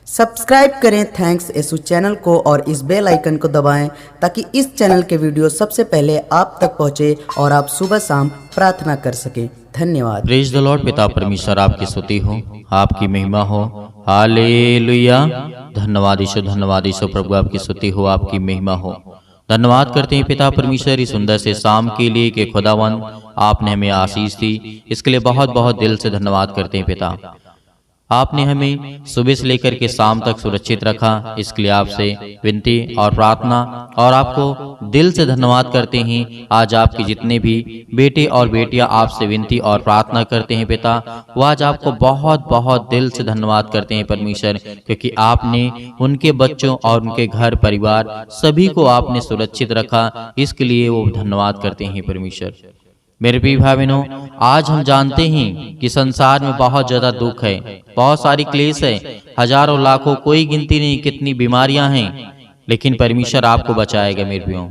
Subscribe करें thanks Yesu channel को और इस बेल आइकन को दबाएं ताकि इस चैनल के वीडियो सबसे पहले आप तक पहुंचे और आप सुबह शाम प्रार्थना कर सकें। धन्यवाद। Praise the Lord. पिता परमेश्वर आपकी स्तुति हो, आपकी महिमा हो। हालेलुया। धन्यवाद ईशो प्रभु, आपकी स्तुति हो, आपकी महिमा हो। धन्यवाद करते हैं पिता परमेश्वर इस सुंदर से शाम के लिए कि खुदावन आपने हमें आशीष दी, इसके लिए बहुत बहुत दिल से धन्यवाद करते हैं पिता। आपने हमें सुबह से लेकर के शाम तक सुरक्षित रखा, इसके लिए आपसे विनती और प्रार्थना और आपको दिल से धन्यवाद करते हैं। आज आपके जितने भी बेटे और बेटियां आपसे विनती और प्रार्थना करते हैं पिता, वो आज आपको बहुत बहुत दिल से धन्यवाद करते हैं परमेश्वर, क्योंकि आपने उनके बच्चों और उनके घर परिवार सभी को आपने सुरक्षित रखा, इसके लिए वो धन्यवाद करते हैं परमेश्वर। मेरे प्रिय भाई बहनों, आज हम जानते हैं कि संसार में बहुत ज्यादा दुख है, बहुत सारी क्लेश है, हजारों लाखों कोई गिनती नहीं कितनी बीमारियां हैं, लेकिन परमेश्वर आपको बचाएगा। मेरे प्रियो,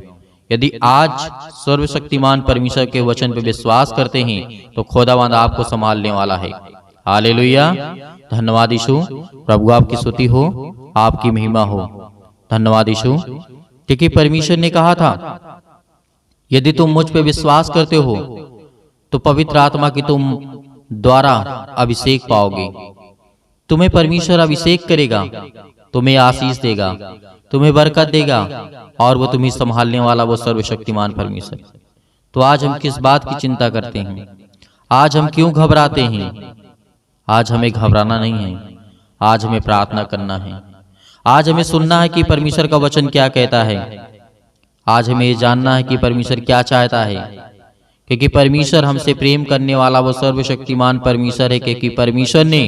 यदि आज सर्वशक्तिमान परमेश्वर के वचन पर विश्वास करते हैं तो खुदावंद आपको संभालने वाला है। हालेलुया। धन्यवाद यीशु प्रभु, आपकी स्तुति हो, आपकी महिमा हो। धन्यवाद यीशु, क्योंकि परमेश्वर ने कहा था यदि तुम मुझ पे विश्वास करते हो तो पवित्र आत्मा की तुम द्वारा अभिषेक पाओगे। तुम्हें परमेश्वर अभिषेक करेगा, तुम्हें आशीष देगा, तुम्हें बरकत देगा और वो तुम्हें संभालने वाला वो सर्वशक्तिमान परमेश्वर। तो आज हम किस बात की चिंता करते हैं? आज हम क्यों घबराते हैं? आज हमें घबराना नहीं है, आज हमें प्रार्थना करना है। आज हमें सुनना है कि परमेश्वर का वचन क्या कहता है। आज हमें ये जानना है कि परमेश्वर क्या चाहता है, क्योंकि परमेश्वर हमसे प्रेम करने वाला वो सर्वशक्तिमान परमेश्वर है। क्योंकि परमेश्वर ने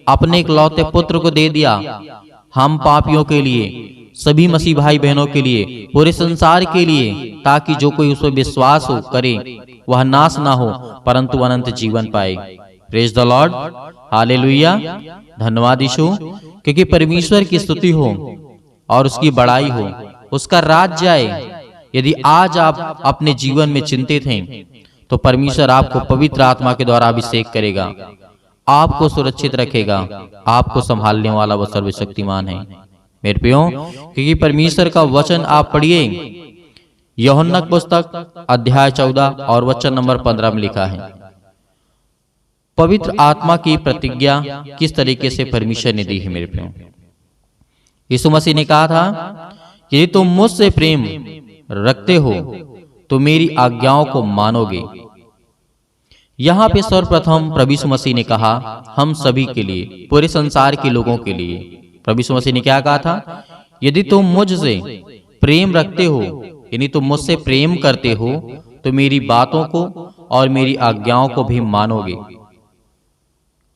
अपने इकलौते पुत्र को दे दिया हम पापियों के लिए, सभी मसीह भाई बहनों के लिए, पूरे संसार के लिए, ताकि जो कोई उस पर विश्वास हो करे वह नाश ना हो परंतु अनंत जीवन पाए। Praise the Lord. हालेलुया। धन्यवाद यीशु, क्योंकि परमेश्वर की स्तुति हो और उसकी बड़ाई हो, उसका राज्य आए। यदि आज आप अपने जीवन में चिंतित हैं तो परमेश्वर आपको पवित्र आत्मा के द्वारा अभिषेक करेगा, आपको सुरक्षित रखेगा, आपको संभालने वाला वो सर्वशक्तिमान है। मेरे प्रियो, क्योंकि परमेश्वर का वचन आप पढ़िए, यूहन्ना की पुस्तक अध्याय 14 और वचन नंबर 15 में लिखा है, पवित्र आत्मा की प्रतिज्ञा किस तरीके से परमेश्वर ने दी है। मेरे प्रियो, यीशु मसीह ने कहा था कि तुम मुझसे प्रेम रखते हो तो मेरी आज्ञाओं को मानोगे। यहां पे सर्वप्रथम प्रभु यीशु मसीह ने कहा हम सभी के लिए, पूरे संसार के लोगों के लिए। प्रभु यीशु मसीह ने क्या कहा था? यदि तुम मुझसे प्रेम रखते हो, यानी तुम मुझसे प्रेम करते हो तो मेरी बातों को और मेरी आज्ञाओं को भी मानोगे।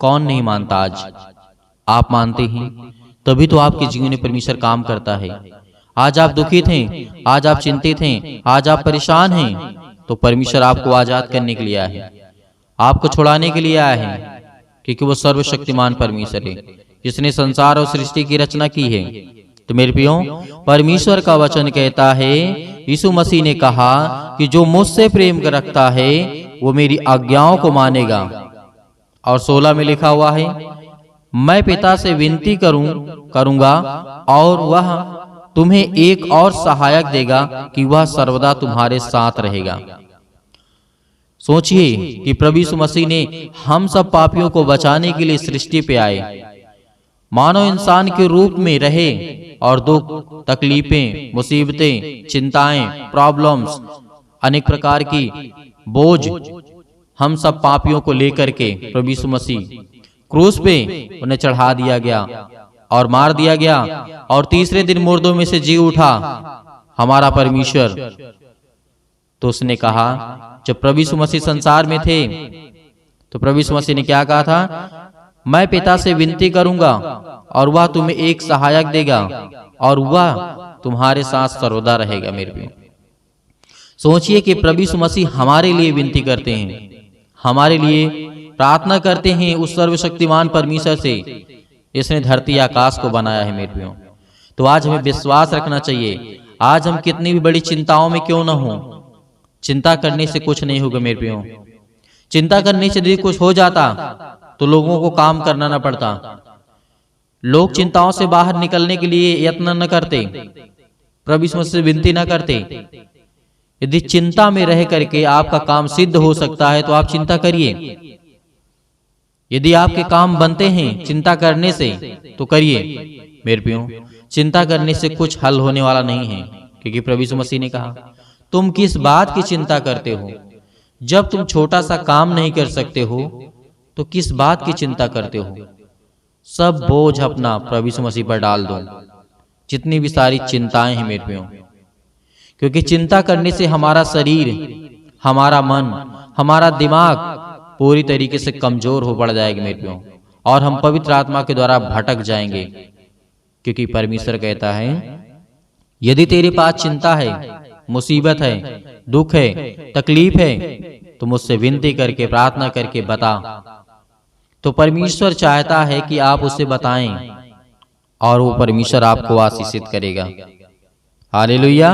कौन नहीं मानता? आज आप मानते हैं, तभी तो आपके जीवन में परमेश्वर काम करता है। आज आप दुखित हैं, आज आप चिंतित हैं, आज आप परेशान हैं, तो परमेश्वर आपको आजाद करने के लिए आया है, आपको छुड़ाने के लिए आया है, क्योंकि वो सर्वशक्तिमान परमेश्वर है जिसने संसार और सृष्टि की रचना की है। तो मेरे प्रियो, परमेश्वर का वचन कहता है, यीशु मसीह ने कहा कि जो मुझसे प्रेम रखता है वो मेरी आज्ञाओं को मानेगा। और 16 में लिखा हुआ है, मैं पिता से विनती करूंगा और वह तुम्हें एक और सहायक देगा कि वह सर्वदा तुम्हारे साथ रहेगा। सोचिए कि प्रभु यीशु मसीह ने हम सब पापियों को बचाने के लिए सृष्टि पे आए, मानव इंसान के रूप में रहे और दुख, तकलीफें, मुसीबतें, चिंताएं, प्रॉब्लम्स, अनेक प्रकार की बोझ हम सब पापियों को लेकर के प्रभु यीशु मसीह क्रूस पे उन्हें चढ़ा दिया गया और मार दिया गया और तीसरे दिन मुर्दों में से जी उठा हमारा परमेश्वर। तो उसने कहा, जब प्रभु यीशु मसीह संसार में थे तो प्रभु यीशु मसीह ने क्या कहा था? मैं पिता से विनती करूंगा और वह तुम्हें एक सहायक देगा और वह तुम्हारे साथ सर्वदा रहेगा। मेरे प्रिय, सोचिए कि प्रभु यीशु मसीह हमारे लिए विनती करते हैं, हमारे लिए प्रार्थना करते हैं उस सर्वशक्तिमान परमेश्वर से, इसने धरती आकाश को बनाया है। मेरे प्रियो, तो आज हमें विश्वास रखना चाहिए। आज हम कितनी भी बड़ी चिंताओं में क्यों ना हो, चिंता करने से कुछ नहीं होगा। मेरे प्रियो, चिंता करने से यदि कुछ हो जाता तो लोगों को काम करना ना पड़ता, लोग चिंताओं से बाहर निकलने के लिए यत्न न करते, प्रभु यीशु मसीह से विनती न करते। यदि चिंता में रह करके आपका काम सिद्ध हो सकता है तो आप चिंता करिए। यदि आपके काम बनते हैं चिंता करने से तो करिए। मेरे प्रियो, चिंता करने से कुछ हल होने वाला नहीं है, क्योंकि प्रभु यीशु मसीह ने कहा, तुम किस बात की चिंता करते हो? जब तुम छोटा सा काम नहीं कर सकते हो तो किस बात की चिंता करते हो? सब बोझ अपना प्रभु यीशु मसीह पर डाल दो, जितनी भी सारी चिंताएं हैं मेरे प्रियो, क्योंकि चिंता करने से हमारा शरीर, हमारा मन, हमारा दिमाग पूरी तरीके से कमजोर हो पड़ जाएगा मेरे प्रियो, और हम पवित्र आत्मा के द्वारा भटक जाएंगे। क्योंकि परमेश्वर कहता है, यदि तेरे पास चिंता है, मुसीबत है, दुख है, तकलीफ है, तो मुझसे विनती करके, प्रार्थना करके बता। तो परमेश्वर चाहता है कि आप उसे बताएं और वो परमेश्वर आपको आशीषित करेगा। हालेलुया।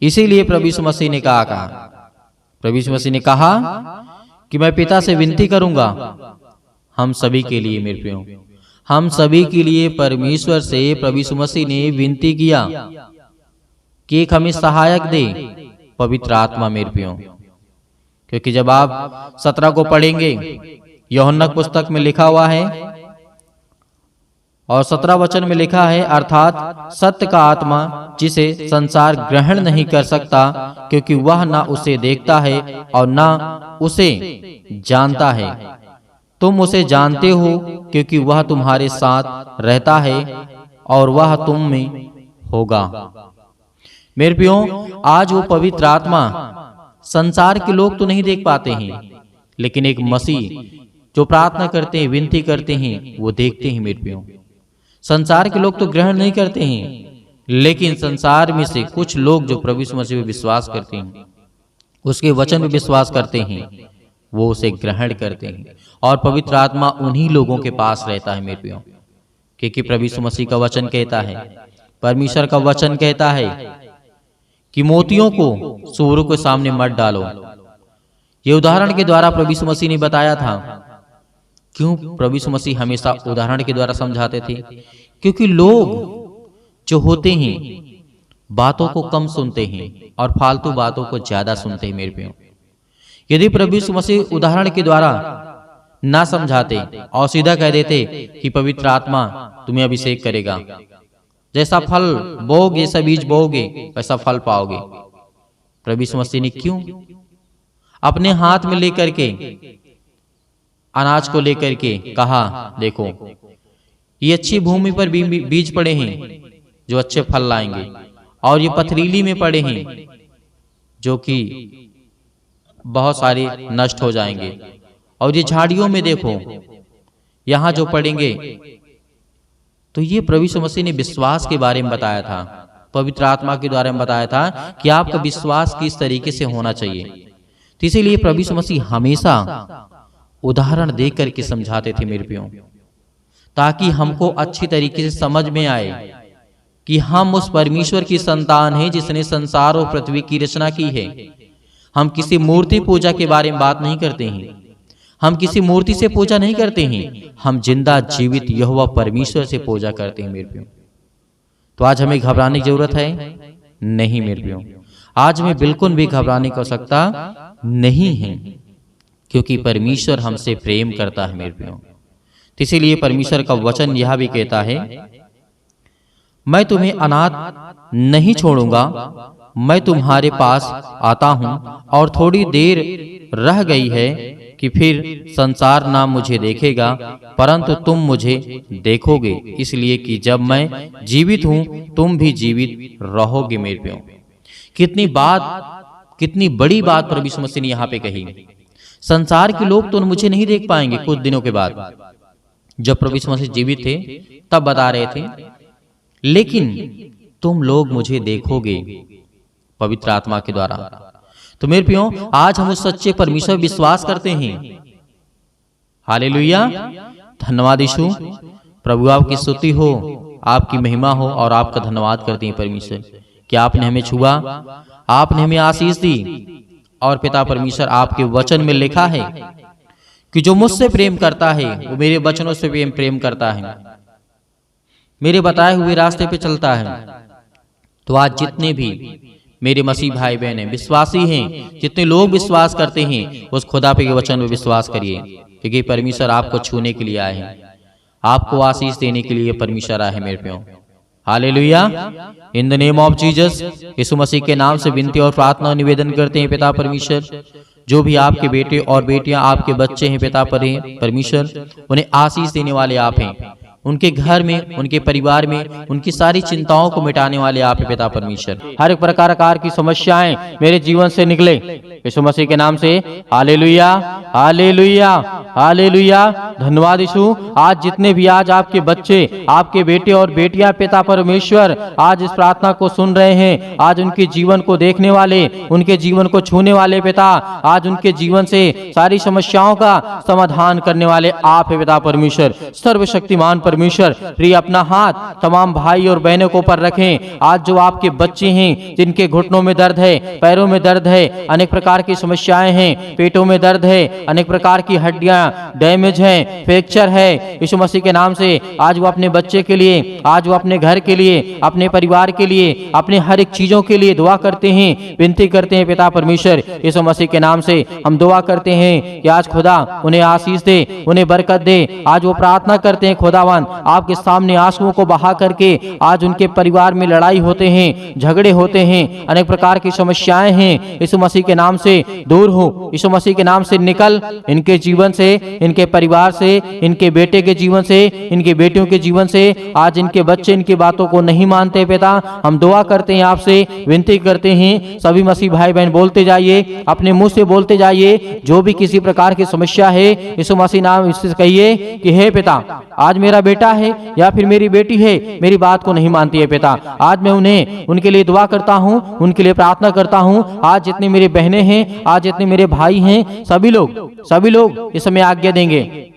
इसीलिए प्रभु यीशु मसीह ने कहा, प्रभु यीशु मसीह ने कहा कि मैं पिता से विनती करूंगा हम सभी के लिए। मेरे प्रियो, हम सभी के लिए परमेश्वर से प्रभु यीशु मसीह ने विनती किया कि एक हमें सहायक दे, पवित्र आत्मा। मेरे प्रियो, क्योंकि जब आप 17 को पढ़ेंगे, यूहन्ना पुस्तक में लिखा हुआ है और 17 वचन में लिखा है, अर्थात सत्य का आत्मा जिसे संसार ग्रहण नहीं कर सकता, क्योंकि वह ना उसे देखता है और ना उसे जानता है। तुम उसे जानते हो क्योंकि वह तुम्हारे साथ रहता है और वह तुम में होगा। मेरे प्रियो, आज वो पवित्र आत्मा संसार के लोग तो नहीं देख पाते हैं, लेकिन एक मसीह जो प्रार्थना करते हैं, विनती करते हैं, वो देखते हैं। मेरे प्रियो, संसार के लोग तो ग्रहण नहीं करते हैं, लेकिन संसार में से कुछ लोग जो प्रभु यीशु मसीह पे विश्वास करते हैं, उसके वचन पे विश्वास करते हैं, वो उसे ग्रहण करते हैं और पवित्र आत्मा उन्हीं लोगों के पास रहता है। मेरे प्रियो, क्योंकि प्रभु यीशु मसीह का वचन कहता है, परमेश्वर का वचन कहता है कि मोतियों को सूअरों के सामने मत डालो। ये उदाहरण के द्वारा प्रभु यीशु मसीह ने बताया था। क्यों प्रभु यीशु मसीह हमेशा उदाहरण के द्वारा समझाते थे? क्योंकि लोग जो होते हैं बातों को कम सुनते हैं और फालतू बातों को ज्यादा सुनते हैं। मेरे प्रियो, यदि प्रभु यीशु मसीह उदाहरण के द्वारा ना समझाते और सीधा कह देते कि पवित्र आत्मा तुम्हें अभिषेक करेगा, जैसा फल बोओगे, जैसा बीज बोओगे, वैसा फल पाओगे, प्रभु यीशु मसीह ने क्यों अपने हाथ में लेकर के, अनाज को लेकर के कहा, देखो ये अच्छी भूमि पर बीज पड़े हैं जो अच्छे फल लाएंगे, और ये पथरीली में पड़े हैं जो कि बहुत सारे नष्ट हो जाएंगे, और ये झाड़ियों में देखो यहां जो पड़ेंगे। तो ये प्रभु यीशु मसीह ने विश्वास के बारे में बताया था, पवित्र आत्मा के द्वारा में बताया था कि आपका विश्वास किस तरीके से होना चाहिए। तो इसीलिए प्रभु यीशु मसीह हमेशा उदाहरण देकर करके समझाते थे मेरे प्रियो, ताकि हमको अच्छी तरीके से समझ में आए कि हम उस परमेश्वर की संतान हैं जिसने संसार और पृथ्वी की रचना की है। हम किसी मूर्ति पूजा के बारे में बात नहीं करते हैं, हम किसी मूर्ति से पूजा नहीं करते हैं, हम जिंदा जीवित यहोवा परमेश्वर से पूजा करते हैं। मेरे प्रियो, तो आज हमें घबराने की जरूरत है नहीं। मेरे प्रियो, आज हमें बिल्कुल भी घबराने की आवश्यकता नहीं है, क्योंकि परमेश्वर हमसे प्रेम करता है। मेरे प्रियो, तो इसीलिए परमेश्वर का वचन यह भी कहता है, मैं तुम्हें अनाथ नहीं छोड़ूंगा, मैं तुम्हारे पास आता हूं, और थोड़ी देर रह गई है कि फिर संसार ना मुझे देखेगा, परंतु तुम मुझे देखोगे, इसलिए कि जब मैं जीवित हूं तुम भी जीवित रहोगे। मेरे प्रियो, कितनी बड़ी बात प्रभु यीशु मसीह ने यहाँ पे कही। संसार के लोग तो मुझे नहीं देख पाएंगे कुछ दिनों के बाद, जब प्रभु यीशु मसीह जीवित थे तब बता रहे थे, लेकिन तुम लोग मुझे देखोगे पवित्र आत्मा के द्वारा। तो मेरे प्रियो, आज हम उस सच्चे परमेश्वर विश्वास करते हैं। हालेलुया, धन्यवाद यीशु। प्रभु आपकी स्तुति हो, आपकी महिमा हो, और आपका धन्यवाद करते हैं परमेश्वर कि आपने हमें छुआ, आपने हमें आशीष दी। और पिता परमेश्वर, आपके वचन में लिखा है कि जो मुझसे प्रेम करता है वो मेरे वचनों से प्रेम करता है, मेरे बताए हुए रास्ते पे चलता है। तो आज जितने भी मेरे मसीह भाई बहन हैं, विश्वासी हैं, जितने लोग विश्वास करते हैं, उस खुदा पे के वचन में विश्वास करिए, क्योंकि परमेश्वर आपको छूने के लिए आए हैं, आपको आशीष देने के लिए परमेश्वर आए हैं मेरे प्यो। हालेलुया। In the name of Jesus, Yeshu Masih के नाम से विनती और प्रार्थना और निवेदन करते हैं पिता परमेश्वर, जो भी आपके बेटे और बेटियां, आपके बच्चे हैं पिता परमेश्वर, उन्हें आशीष देने वाले आप हैं। उनके घर में, उनके परिवार में, उनकी सारी चिंताओं को मिटाने वाले आप हैं पिता परमेश्वर। हर एक प्रकार की समस्याएं मेरे जीवन से निकले यीशु मसीह के नाम से। Hallelujah, hallelujah, hallelujah. धन्यवाद यीशु। आज जितने भी आज आपके बच्चे, आपके बेटे और बेटियां पिता परमेश्वर आज इस प्रार्थना को सुन रहे हैं, आज उनके जीवन को देखने वाले, उनके जीवन को छूने वाले पिता, आज उनके जीवन से सारी समस्याओं का समाधान करने वाले आप है पिता परमेश्वर। सर्वशक्तिमान परमेश्वर, प्रिय अपना हाथ तमाम भाई और बहनों को पर रखें। आज जो आपके बच्चे हैं, जिनके घुटनों में दर्द है, पैरों में दर्द है, अनेक प्रकार की समस्याएं हैं, पेटों में दर्द है, अनेक प्रकार की हड्डियां डैमेज हैं, फ्रैक्चर है, यीशु मसीह के नाम से आज वो अपने बच्चे के लिए, आज वो अपने घर के लिए, अपने परिवार के लिए, अपने हर एक चीजों के लिए दुआ करते हैं, विनती करते हैं पिता परमेश्वर। यीशु मसीह के नाम से हम दुआ करते हैं कि आज खुदा उन्हें आशीष दे, उन्हें बरकत दे। आज वो प्रार्थना करते हैं खुदावन, आपके सामने आंसुओं को बहा करके, आज उनके परिवार में लड़ाई होते हैं, झगड़े होते हैं, अनेक प्रकार की समस्याएं हैं, यीशु मसीह के नाम से दूर हो, यीशु मसीह के नाम से निकल, इनके जीवन से, इनके परिवार से, इनके बेटे के जीवन से, इनके बेटियों के जीवन से। आज इनके बच्चे इनकी बातों को नहीं मानते पिता, हम दुआ करते हैं, आपसे विनती करते हैं, सभी मसीह भाई बहन बोलते जाइए, अपने मुंह से बोलते जाइए, जो भी किसी प्रकार की समस्या है यीशु मसीह नाम इससे कहिए कि हे पिता, आज मेरा बेटा है या फिर मेरी बेटी है, मेरी बात को नहीं मानती है पिता, आज मैं उन्हें, उनके लिए दुआ करता हूँ, उनके लिए प्रार्थना करता हूँ। आज जितनी मेरी बहनें हैं, आज जितने मेरे भाई हैं, सभी लोग इस समय आज्ञा देंगे।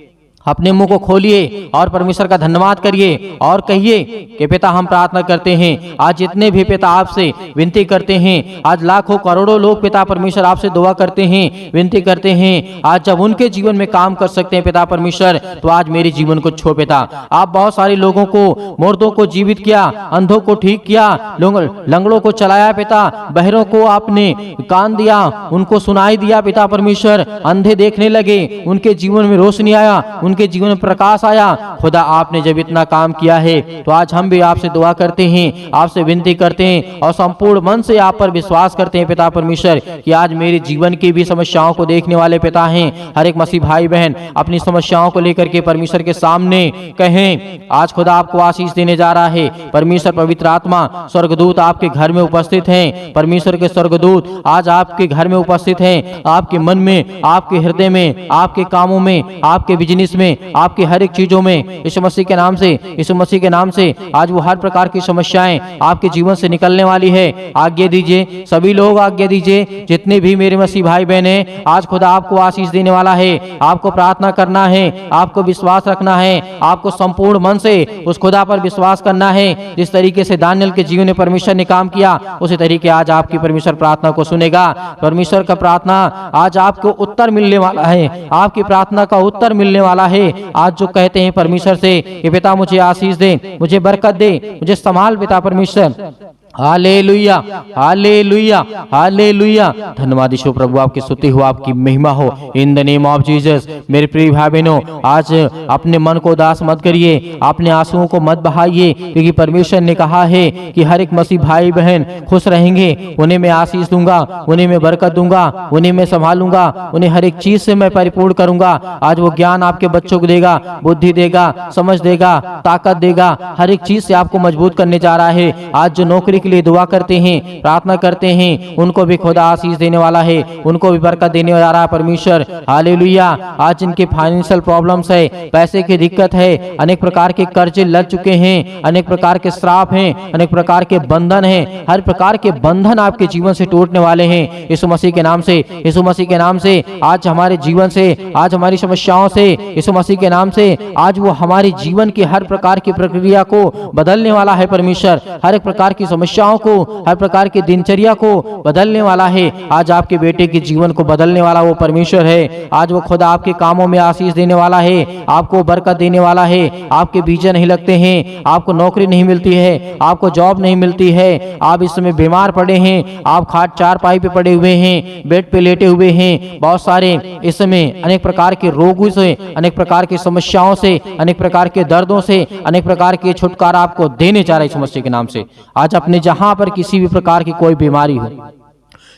अपने मुंह को खोलिए और परमेश्वर का धन्यवाद करिए और कहिए कि पिता हम प्रार्थना करते हैं। आज जितने भी पिता आपसे विनती करते हैं, आज लाखों करोड़ों लोग पिता परमेश्वर आपसे दुआ करते हैं, विनती करते हैं। आज जब उनके जीवन में काम कर सकते हैं पिता परमेश्वर, तो आज मेरे जीवन को छो पिता। आप बहुत सारे लोगों को, मुर्दों को जीवित किया, अंधों को ठीक किया, लंगड़ों को चलाया पिता, बहरों को आपने कान दिया, उनको सुनाई दिया पिता परमेश्वर, अंधे देखने लगे, उनके जीवन में रोशनी आया, उनके जीवन में प्रकाश आया। खुदा आपने जब इतना काम किया है, तो आज हम भी आपसे दुआ करते हैं, आपसे विनती करते हैं और संपूर्ण मन से आप पर विश्वास करते हैं पिता परमेश्वर कि आज मेरे जीवन की भी समस्याओं को देखने वाले पिता हैं। हर एक मसीह भाई बहन अपनी समस्याओं को लेकर के परमेश्वर के सामने कहें। आज खुदा आपको आशीष देने जा रहा है। परमेश्वर पवित्र आत्मा स्वर्गदूत आपके घर में उपस्थित हैं। परमेश्वर के स्वर्गदूत आज आपके घर में उपस्थित हैं, आपके मन में, आपके हृदय में, आपके कामों में, आपके बिजनेस में, आपकी हर एक चीजों में, यीशु मसीह के नाम से, यीशु मसीह के नाम से आज वो हर प्रकार की समस्याएं आपके जीवन से निकलने वाली है। आज्ञा दीजिए, सभी लोग आज्ञा दीजिए, जितने भी मेरे मसीह भाई बहन हैं, आज खुदा आपको आशीष देने वाला है। आपको प्रार्थना करना है, आपको विश्वास रखना है, आपको संपूर्ण मन से उस खुदा पर विश्वास करना है। जिस तरीके से दानियल के जीवन में परमेश्वर ने काम किया, उसी तरीके आज आपकी परमेश्वर प्रार्थना को सुनेगा। परमेश्वर का प्रार्थना आज आपको उत्तर मिलने वाला है, आपकी प्रार्थना का उत्तर मिलने वाला है। आज जो कहते हैं परमेश्वर से कि पिता मुझे आशीष दे, मुझे बरकत दे, मुझे संभाल पिता परमेश्वर। Hallelujah, hallelujah, hallelujah. धन्यवाद यीशु प्रभु, आपकी स्तुति हो, आपकी महिमा हो, in the name of Jesus. मेरे प्रिय भाई बहनों, आज अपने मन को उदास मत करिए, अपने आंसुओं को मत बहाइए, क्योंकि परमेश्वर ने कहा है कि हर एक मसीह भाई बहन खुश रहेंगे, उन्हें मैं आशीष दूंगा, उन्हें मैं बरकत दूंगा, उन्हें मैं संभालूंगा, उन्हें हर एक चीज से मैं परिपूर्ण करूंगा। आज वो ज्ञान आपके बच्चों को देगा, बुद्धि देगा, समझ देगा, ताकत देगा, हर एक चीज से आपको मजबूत करने जा रहा है। आज जो नौकरी के लिए दुआ करते हैं, प्रार्थना करते हैं, उनको भी खुदा आशीष देने वाला है, उनको भी बरकत देने जा रहा है परमेश्वर। हालेलुया। आज जिनके फाइनेंशियल प्रॉब्लम्स है, पैसे की दिक्कत है, अनेक प्रकार के कर्जे लग चुके हैं, अनेक प्रकार के श्राप हैं, अनेक प्रकार के बंधन हैं, हर प्रकार के बंधन आपके जीवन से टूटने वाले हैं यीशु मसीह के नाम से। यीशु मसीह के नाम से आज हमारे जीवन से, आज हमारी समस्याओं से, यीशु मसीह के नाम से आज वो हमारे जीवन की हर प्रकार की प्रक्रिया को बदलने वाला है परमेश्वर। हर एक प्रकार की समस्या समस्याओं को, हर प्रकार की दिनचर्या को बदलने वाला है। आज आपके बेटे के जीवन को बदलने वाला वो परमेश्वर है। आज वो खुदा आपके कामों में आशीष देने वाला है, आपको बरकत देने वाला है। आपके वीजा नहीं लगते हैं, आपको नौकरी नहीं मिलती है, आपको जॉब नहीं मिलती है, आप इस समय बीमार पड़े हैं, आप खाट चारपाई पे पड़े हुए हैं, बेड पे लेटे हुए हैं। बहुत सारे इस समय अनेक प्रकार के रोगों से, अनेक प्रकार की समस्याओं से, अनेक प्रकार के दर्दों से, अनेक प्रकार के छुटकारा आपको देने जा रहा है समस्या के नाम से। आज अपने जहां पर किसी भी प्रकार की कोई बीमारी हो,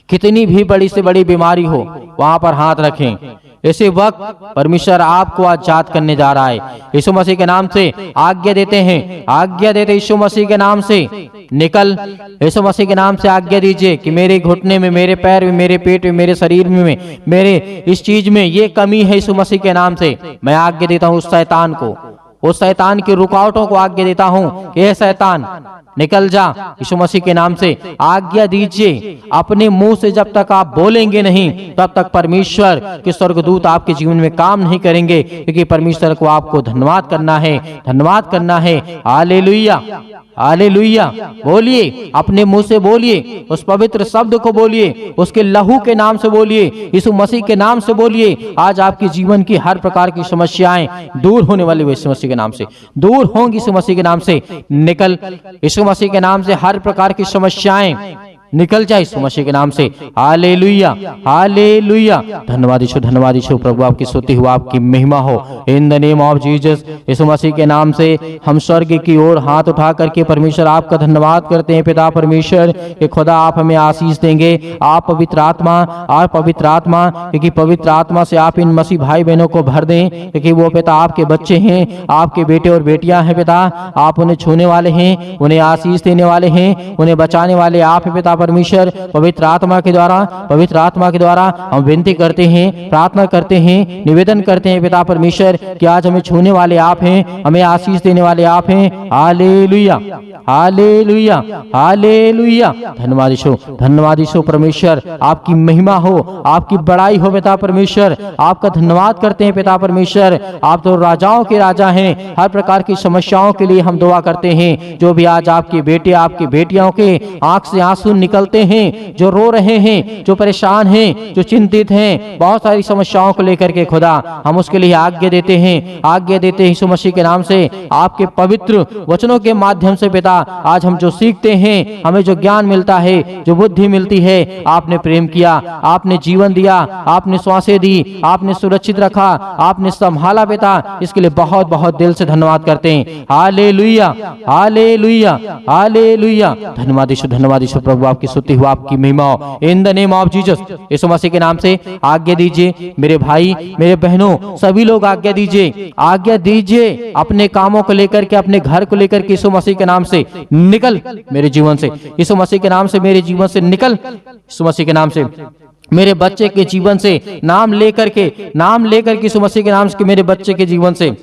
कितनी भी बड़ी से बड़ी बीमारी हो, वहां पर हाथ रखें। ऐसे वक्त परमेश्वर आपको आजाद करने जा रहा है। यीशु मसीह के नाम से आज्ञा देते हैं, आज्ञा देते यीशु मसीह के नाम से निकल। यीशु मसीह के नाम से आज्ञा दीजिए कि मेरे घुटने में, मेरे पैर में, मेरे पेट में, मेरे शरीर में, मेरे इस चीज में ये कमी है। यीशु मसीह के नाम से मैं आज्ञा देता हूँ उस शैतान को, उस शैतान की रुकावटों को आज्ञा देता हूँ कि ये शैतान निकल जा। यीशु मसीह के नाम से आज्ञा दीजिए। अपने मुंह से जब तक आप बोलेंगे नहीं, तब तक परमेश्वर के स्वर्गदूत आपके जीवन में काम नहीं करेंगे, क्योंकि परमेश्वर को आपको धन्यवाद करना है, धन्यवाद करना है। Hallelujah, hallelujah. बोलिए, अपने मुंह से बोलिए, उस पवित्र शब्द को बोलिए, उसके लहू के नाम से बोलिए, यीशु मसीह के नाम से बोलिए। आज आपके जीवन की हर प्रकार की समस्याएं दूर होने वाली यीशु मसीह के नाम से दूर होंगी। यीशु मसीह के नाम से निकल, यीशु मसीह के नाम से हर प्रकार की समस्याएं निकल जाए यीशु मसीह के नाम से। Hallelujah, hallelujah. धन्यवाद यीशु, धन्यवाद यीशु। प्रभु आपकी स्तुति हो, आपकी महिमा हो। In the name of Jesus, Yeshu Masih के नाम से हम स्वर्ग की ओर हाथ उठा करके परमेश्वर आपका धन्यवाद करते हैं। पिता परमेश्वर कि खुदा आप हमें आशीष देंगे। आप पवित्र आत्मा, आप पवित्र आत्मा, क्योंकि पवित्र आत्मा से आप इन मसीह भाई बहनों को भर दें, क्योंकि वो पिता आपके बच्चे हैं, आपके बेटे और बेटियां हैं। पिता आप उन्हें छूने वाले हैं, उन्हें आशीष देने वाले हैं, उन्हें बचाने वाले आप हैं। पिता परमेश्वर पवित्र आत्मा के द्वारा, पवित्र आत्मा के द्वारा हम विनती करते हैं, प्रार्थना करते हैं, निवेदन करते हैं पिता परमेश्वर कि आज हमें छूने वाले आप हैं, हमें आशीष देने वाले आप हैं। Hallelujah, hallelujah, hallelujah. धन्यवाद यीशु, धन्यवाद यीशु। परमेश्वर आपकी महिमा हो, आपकी बड़ाई हो पिता परमेश्वर। आपका धन्यवाद करते हैं पिता परमेश्वर। आप तो राजाओं के राजा हैं। हर प्रकार की समस्याओं के लिए हम दुआ करते हैं। जो भी आज आपके बेटे, आपकी बेटियों के आंख से आंसू निकलते हैं, जो रो रहे हैं, जो परेशान हैं, जो चिंतित हैं, बहुत सारी समस्याओं को लेकर के खुदा हम उसके लिए आज्ञा देते हैं, आज्ञा देते हैं यीशु मसीह के नाम से। आपके पवित्र वचनों के माध्यम से पिता आज हम जो सीखते हैं, हमें जो ज्ञान मिलता है, जो बुद्धि मिलती है, आपने प्रेम किया, आपने जीवन दिया, आपने श्वासें दी, आपने सुरक्षित रखा, आपने संभाला पिता। इसके लिए बहुत बहुत दिल से धन्यवाद करते हैं। Hallelujah, hallelujah, hallelujah. धन्यवाद यीशु, धन्यवाद यीशु। प्रभु आपकी स्तुति हो, आपकी महिमा हो। In the name of Jesus, Yeshu Masih के नाम से आज्ञा दीजिए। मेरे भाई, मेरे बहनों, सभी लोग आज्ञा दीजिए, आज्ञा दीजिए। अपने कामों को लेकर के, अपने घर को लेकर के यीशु मसीह के नाम से निकल मेरे जीवन से, यीशु मसीह के नाम से मेरे जीवन से निकल, यीशु मसीह के नाम से मेरे बच्चे के जीवन से, नाम लेकर के, नाम लेकर के यीशु मसीह के नाम से मेरे बच्चे के जीवन से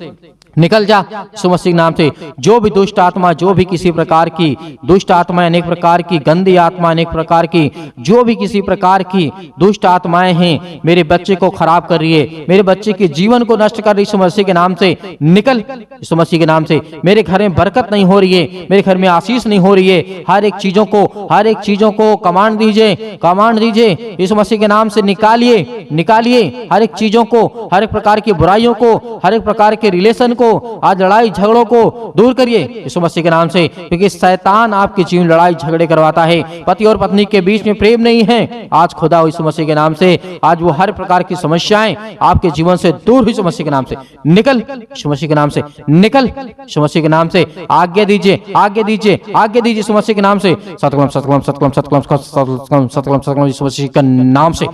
निकल जा यीशु मसीह के नाम से। जो भी दुष्ट आत्मा, जो भी किसी प्रकार की दुष्ट आत्मा, अनेक प्रकार की गंदी आत्मा, अनेक प्रकार की जो भी किसी प्रकार की दुष्ट आत्माएं हैं, मेरे बच्चे को खराब कर रही है, मेरे बच्चे के जीवन को नष्ट कर रही, यीशु मसीह के नाम से निकल, यीशु मसीह के नाम से। मेरे घर में बरकत नहीं हो रही है, मेरे घर में आशीष नहीं हो रही है। हर एक चीजों को, हर एक चीजों को कमांड दीजिए, कमांड दीजिए यीशु मसीह के नाम से। निकालिए, निकालिए हर एक चीजों को, हर एक प्रकार की बुराइयों को, हर एक प्रकार के रिलेशन को, आज लड़ाई झगड़ों को दूर करिए यीशु मसीह के नाम से, क्योंकि शैतान आपके जीवन लड़ाई झगड़े करवाता है। पति और पत्नी के बीच में प्रेम नहीं है। आज खुदा यीशु मसीह के नाम से, आज वो हर प्रकार की समस्याएं आपके जीवन से दूर यीशु मसीह के नाम से निकल, यीशु मसीह के नाम से निकल, यीशु मसीह के नाम से आज्ञा दीजिए, आज्ञा दीजिए, आज्ञा दीजिए यीशु मसीह के नाम से। सतकलम सतकलम सतकलम सतकलम सतकलम सतकलम सतकलम यीशु मसीह के नाम से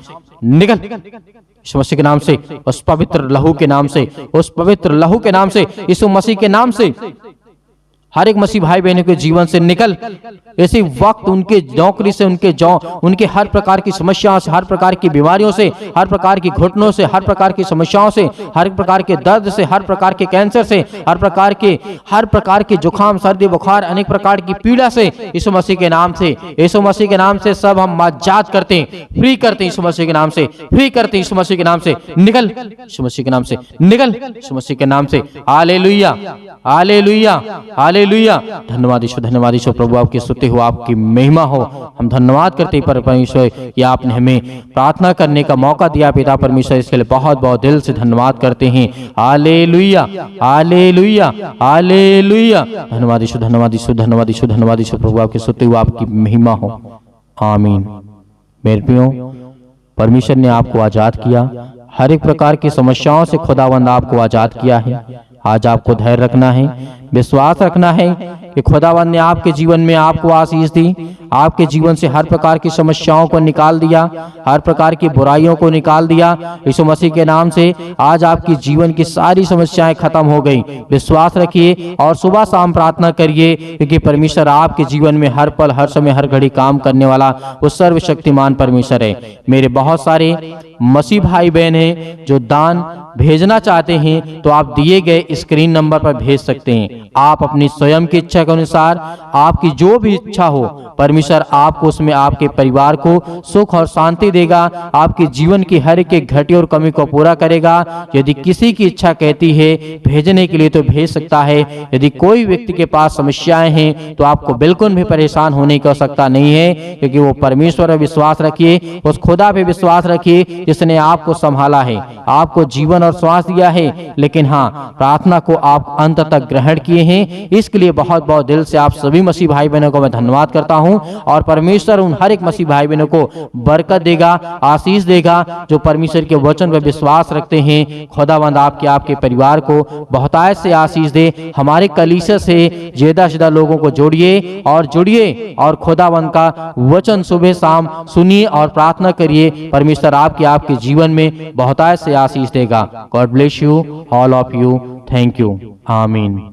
निकल, यीशु मसीह के नाम से, उस पवित्र लहू के नाम से, उस पवित्र लहू के नाम से, यीशु मसीह के नाम से हर एक मसीह भाई बहनों के जीवन से निकल। ऐसे वक्त उनके नौकरी से, उनके हर प्रकार की समस्याओं से, हर प्रकार की बीमारियों से, हर प्रकार की घुटनों से, हर प्रकार की समस्याओं से, हर प्रकार के दर्द से, हर प्रकार के कैंसर से, हर प्रकार के जुकाम, सर्दी, बुखार, अनेक प्रकार की पीड़ा से यीशु मसीह के नाम से, यीशु मसीह के नाम से सब हम आजाद करते हैं, फ्री करते हैं यीशु मसीह के नाम से, फ्री करते हैं यीशु मसीह के नाम से। निकल यीशु मसीह के नाम से, निकल यीशु मसीह के नाम से। Hallelujah, hallelujah, hallelujah. हालेलुया। धन्यवाद यीशु प्रभु, आपकी स्तुति हो, आपकी महिमा हो। हम धन्यवाद करते हैं परमेश्वर कि आपने हमें प्रार्थना करने का मौका दिया पिता परमेश्वर, इसके लिए बहुत बहुत दिल से धन्यवाद करते हैं। Hallelujah hallelujah hallelujah. धन्यवाद यीशु प्रभु, आपकी स्तुति हो, आपकी महिमा हो। आमीन। मेरे प्रियो, परमेश्वर ने आपको आजाद किया, हर एक प्रकार की समस्याओं से खुदावंद आपको आजाद किया है। आज आपको धैर्य रखना है, विश्वास रखना है कि खुदावंद ने आपके जीवन में आपको आशीष दी, आपके जीवन से हर प्रकार की समस्याओं को निकाल दिया, हर प्रकार की बुराइयों को निकाल दिया। यीशु मसीह के नाम से आज आपकी जीवन की सारी समस्याएं खत्म हो गई। विश्वास रखिए और सुबह शाम प्रार्थना करिए, क्योंकि परमेश्वर आपके जीवन में हर पल, हर समय, हर घड़ी काम करने वाला वो सर्वशक्तिमान परमेश्वर है। मेरे बहुत सारे मसीह भाई बहन हैं जो दान भेजना चाहते हैं, तो आप दिए गए स्क्रीन नंबर पर भेज सकते हैं। आप अपनी स्वयं की इच्छा के अनुसार, आपकी जो भी इच्छा हो, परमेश्वर आपको उसमें आपके परिवार को सुख और शांति देगा, आपके जीवन की हर एक घटी और कमी को पूरा करेगा। यदि किसी की इच्छा कहती है भेजने के लिए तो भेज सकता है। यदि कोई व्यक्ति के पास समस्याएं हैं तो आपको बिल्कुल भी परेशान होने की आवश्यकता नहीं है, क्योंकि वो परमेश्वर पर विश्वास रखिए, उस खुदा पे विश्वास रखिए जिसने आपको संभाला है, आपको जीवन और श्वास दिया है। लेकिन हाँ, प्रार्थना को आप अंत तक ग्रहण किए हैं, इसके लिए बहुत बहुत दिल से आप सभी मसीह भाई बहनों को मैं धन्यवाद करता हूं। और परमेश्वर उन हर एक मसीह भाई बहनों को बरकत देगा, आशीष देगा, जो परमेश्वर के वचन पर विश्वास रखते हैं। खुदावंद आपके परिवार को बहुतायत से आशीष दे। हमारे कलीसिया से ज्यादा से ज्यादा लोगों को जोड़िए और खुदावंद का वचन सुबह शाम सुनिए और प्रार्थना करिए। परमेश्वर आपके जीवन में बहुतायत से आशीष देगा। God bless you, all of you. Thank you. आमीन।